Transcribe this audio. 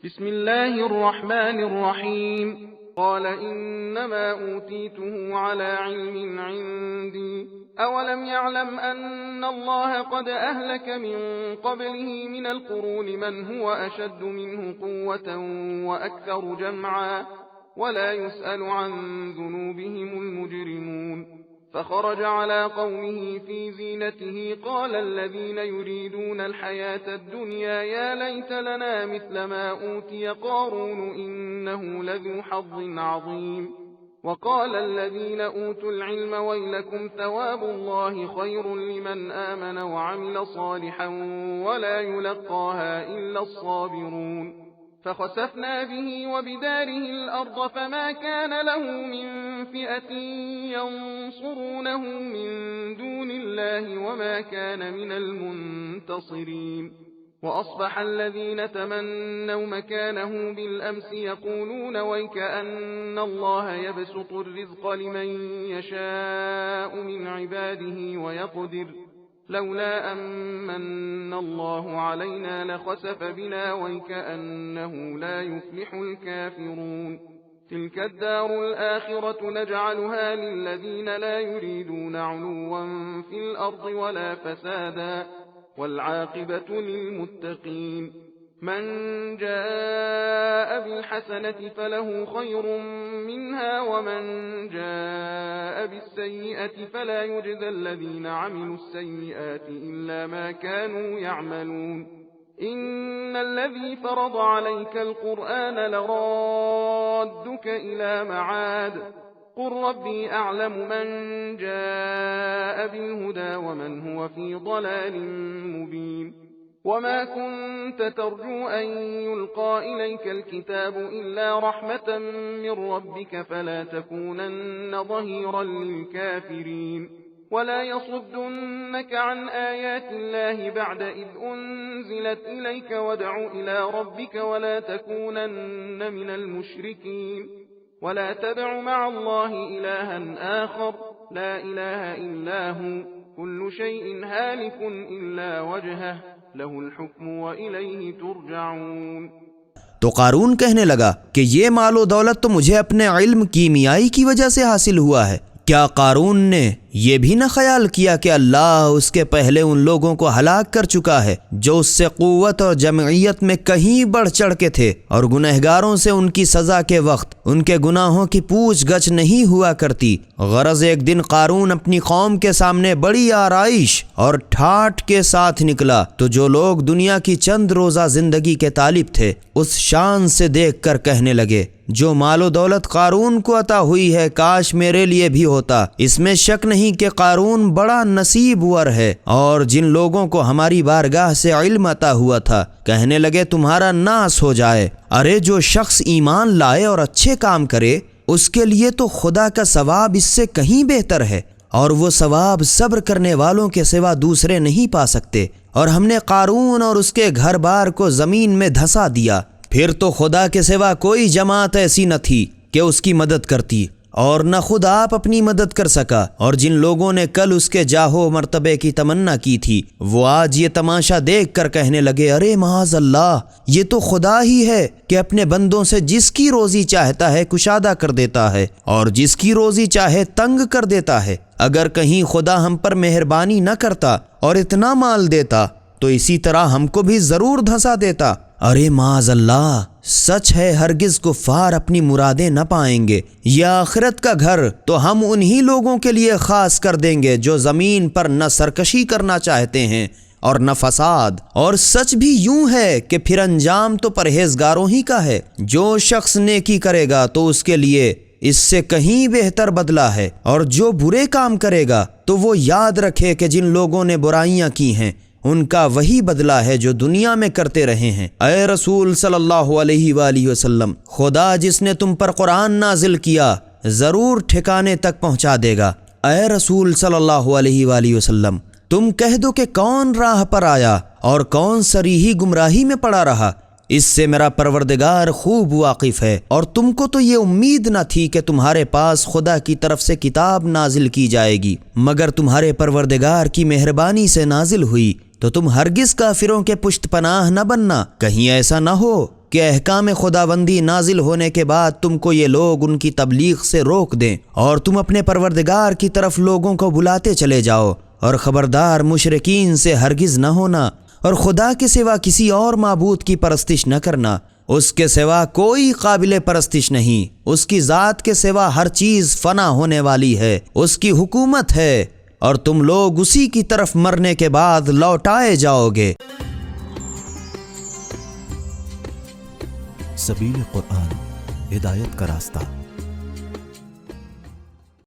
بسم الله الرحمن الرحيم. قال إنما أوتيته على علم عندي أولم يعلم أن الله قد أهلك من قبله من القرون من هو أشد منه قوة وأكثر جمعا ولا يسأل عن ذنوبهم المجرمون. فخرج على قومه في زينته قال الذين يريدون الحياة الدنيا يا ليت لنا مثل ما أوتي قارون إنه لذو حظ عظيم. وقال الذين أوتوا العلم ويلكم ثواب الله خير لمن آمن وعمل صالحا ولا يلقاها إلا الصابرون. فخسفنا به وبداره الأرض فما كان له من فئة ينصرونه من دون الله وما كان من المنتصرين. وأصبح الذين تمنوا مكانه بالأمس يقولون ويكأن الله يبسط الرزق لمن يشاء من عباده ويقدر لولا أمن الله علينا لخسف بنا ويكأنه لا يفلح الكافرون. تلك الدار الآخرة نجعلها للذين لا يريدون علوا في الأرض ولا فسادا والعاقبة للمتقين. من جاء بالحسنة فله خير منها ومن جاء بالسيئة فلا يجزى الذين عملوا السيئات إلا ما كانوا يعملون. إن الذي فرض عليك القرآن لرادك إلى معاد قل ربي أعلم من جاء بالهدى ومن هو في ضلال مبين. وما كنت ترجو أن يلقى إليك الكتاب إلا رحمة من ربك فلا تكونن ظهيرا للكافرين. ولا يصدنك عن آيات الله بعد إذ أنزلت إليك وادع إلى ربك ولا تكونن من المشركين. ولا تدع مع الله إلها آخر لا إله إلا هو كل شيء هالك إلا وجهه له الحكم وإليه ترجعون. تو قارون کہنے لگا کہ یہ مال و دولت تو مجھے اپنے علم کیمیائی کی وجہ سے حاصل ہوا ہے۔ کیا قارون نے یہ بھی نہ خیال کیا کہ اللہ اس کے پہلے ان لوگوں کو ہلاک کر چکا ہے جو اس سے قوت اور جمعیت میں کہیں بڑھ چڑھ کے تھے، اور گنہگاروں سے ان کی سزا کے وقت ان کے گناہوں کی پوچھ گچھ نہیں ہوا کرتی۔ غرض ایک دن قارون اپنی قوم کے سامنے بڑی آرائش اور ٹھاٹھ کے ساتھ نکلا تو جو لوگ دنیا کی چند روزہ زندگی کے طالب تھے اس شان سے دیکھ کر کہنے لگے جو مال و دولت قارون کو عطا ہوئی ہے کاش میرے لیے بھی ہوتا۔ اس میں شک نہیں کہ قارون بڑا نصیب ور ہے۔ اور جن لوگوں کو ہماری بارگاہ سے علم عطا ہوا تھا کہنے لگے تمہارا ناس ہو جائے۔ ارے جو شخص ایمان لائے اور اچھے کام کرے اس کے لیے تو خدا کا ثواب اس سے کہیں بہتر ہے، اور وہ ثواب صبر کرنے والوں کے سوا دوسرے نہیں پا سکتے۔ اور ہم نے قارون اور اس کے گھر بار کو زمین میں دھسا دیا، پھر تو خدا کے سوا کوئی جماعت ایسی نہ تھی کہ اس کی مدد کرتی، اور نہ خود آپ اپنی مدد کر سکا۔ اور جن لوگوں نے کل اس کے جاہو مرتبے کی تمنا کی تھی وہ آج یہ تماشا دیکھ کر کہنے لگے ارے معاذ اللہ، یہ تو خدا ہی ہے کہ اپنے بندوں سے جس کی روزی چاہتا ہے کشادہ کر دیتا ہے اور جس کی روزی چاہے تنگ کر دیتا ہے۔ اگر کہیں خدا ہم پر مہربانی نہ کرتا اور اتنا مال دیتا تو اسی طرح ہم کو بھی ضرور دھسا دیتا۔ ارے معاذ اللہ، سچ ہے ہرگز کفار اپنی مرادیں نہ پائیں گے۔ یہ آخرت کا گھر تو ہم انہی لوگوں کے لیے خاص کر دیں گے جو زمین پر نہ سرکشی کرنا چاہتے ہیں اور نہ فساد۔ اور سچ بھی یوں ہے کہ پھر انجام تو پرہیزگاروں ہی کا ہے۔ جو شخص نیکی کرے گا تو اس کے لیے اس سے کہیں بہتر بدلہ ہے، اور جو برے کام کرے گا تو وہ یاد رکھے کہ جن لوگوں نے برائیاں کی ہیں ان کا وہی بدلہ ہے جو دنیا میں کرتے رہے ہیں۔ اے رسول صلی اللہ علیہ وآلہ وسلم، خدا جس نے تم پر قرآن نازل کیا ضرور ٹھکانے تک پہنچا دے گا۔ اے رسول صلی اللہ علیہ وآلہ وسلم، تم کہہ دو کہ کون راہ پر آیا اور کون سریحی گمراہی میں پڑا رہا، اس سے میرا پروردگار خوب واقف ہے۔ اور تم کو تو یہ امید نہ تھی کہ تمہارے پاس خدا کی طرف سے کتاب نازل کی جائے گی، مگر تمہارے پروردگار کی مہربانی سے نازل ہوئی۔ تو تم ہرگز کافروں کے پشت پناہ نہ بننا۔ کہیں ایسا نہ ہو کہ احکام خداوندی نازل ہونے کے بعد تم کو یہ لوگ ان کی تبلیغ سے روک دیں اور تم اپنے پروردگار کی طرف لوگوں کو بلاتے چلے جاؤ۔ اور خبردار مشرکین سے ہرگز نہ ہونا، اور خدا کے سوا کسی اور معبود کی پرستش نہ کرنا۔ اس کے سوا کوئی قابل پرستش نہیں، اس کی ذات کے سوا ہر چیز فنا ہونے والی ہے، اس کی حکومت ہے، اور تم لوگ اسی کی طرف مرنے کے بعد لوٹائے جاؤ گے۔ سبیل قرآن، ہدایت کا راستہ۔